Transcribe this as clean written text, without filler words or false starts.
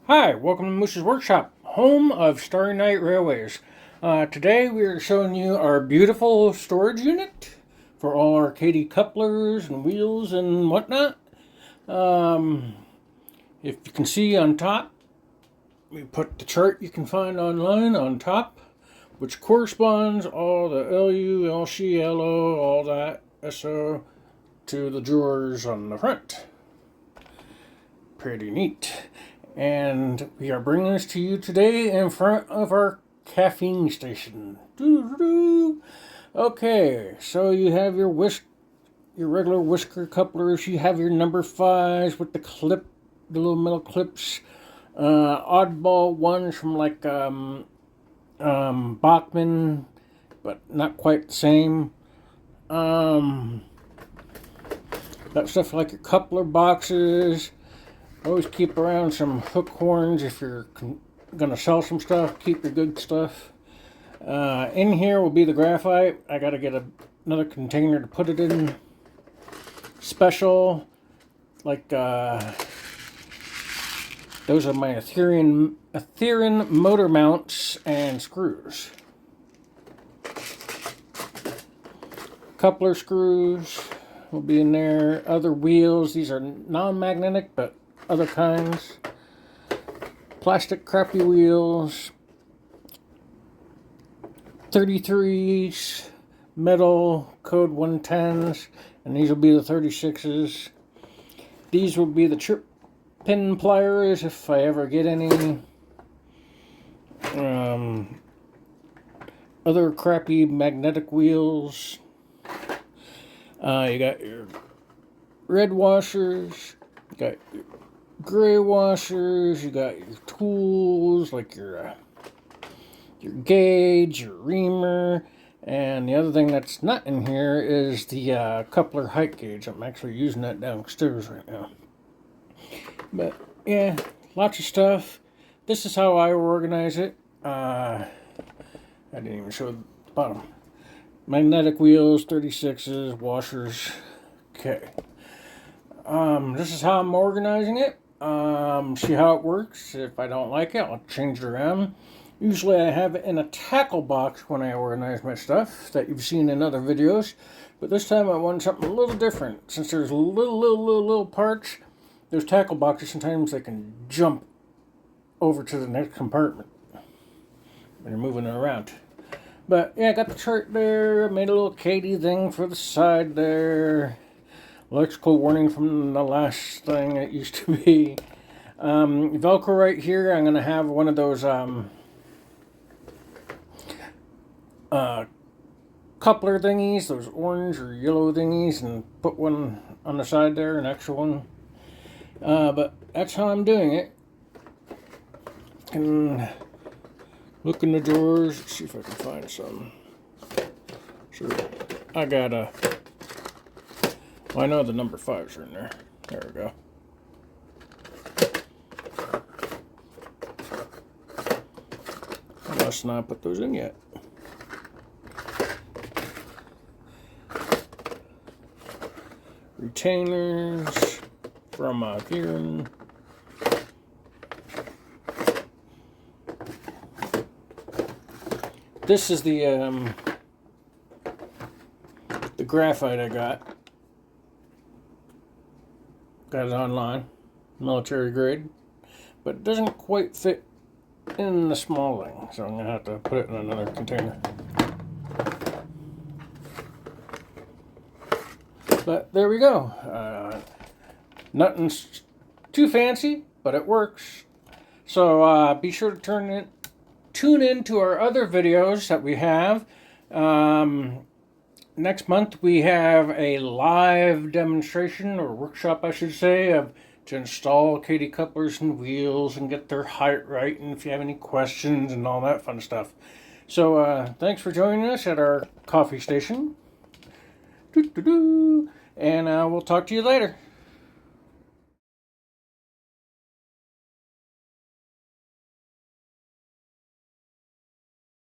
Hi, welcome to Moose's Workshop, home of Starry Night Railways. Today we are showing you our beautiful storage unit for all our Kadee couplers and wheels and whatnot. If you can see on top, we put the chart you can find online on top, which corresponds all the LU, LC, LO, all that SO to the drawers on the front. Pretty neat. And we are bringing this to you today in front of our caffeine station. Okay, so you have your regular whisker couplers. You have your number 5s with the clip, the little metal clips. Oddball ones from like Bachman, but not quite the same. Got stuff like your coupler boxes. Always keep around some hook horns if you're going to sell some stuff. Keep your good stuff. In here will be the graphite. I got to get another container to put it in. Special, like those are my Ethereum motor mounts and screws. Coupler screws will be in there. Other wheels. These are non-magnetic, but other kinds. Plastic crappy wheels. 33s. Metal code 110s. And these will be the 36s. These will be the trip pin pliers if I ever get any. Other crappy magnetic wheels. You got your red washers. You got your gray washers. You got your tools like your gauge, your reamer, and the other thing that's not in here is the coupler height gauge. I'm actually using that downstairs right now. But yeah, lots of stuff. This is how I organize it. I didn't even show the bottom. Magnetic wheels, 36s, washers. Okay. This is how I'm organizing it. See how it works. If I don't like it, I'll change it around. Usually I have it in a tackle box when I organize my stuff that you've seen in other videos. But this time I want something a little different. Since there's little parts, those tackle boxes, sometimes they can jump over to the next compartment when you're moving it around. But yeah, I got the chart there. Made a little Kadee thing for the side there. Electrical warning from the last thing it used to be. Velcro right here. I'm going to have one of those coupler thingies, those orange or yellow thingies, and put one on the side there, an extra one. But that's how I'm doing it. Can look in the drawers, see if I can find some. Sure, I got well, I know the number 5s are in there. There we go. I must not put those in yet. Retainers from Ethereum. This is the graphite I got. Got it online, military grade, but it doesn't quite fit in the small thing, so I'm gonna have to put it in another container. But there we go. Nothing too fancy, but it works. So be sure to tune in to our other videos that we have. Next month we have a live demonstration, or workshop I should say, to install Kadee couplers and wheels and get their height right, and if you have any questions and all that fun stuff. So thanks for joining us at our coffee station. And we'll talk to you later.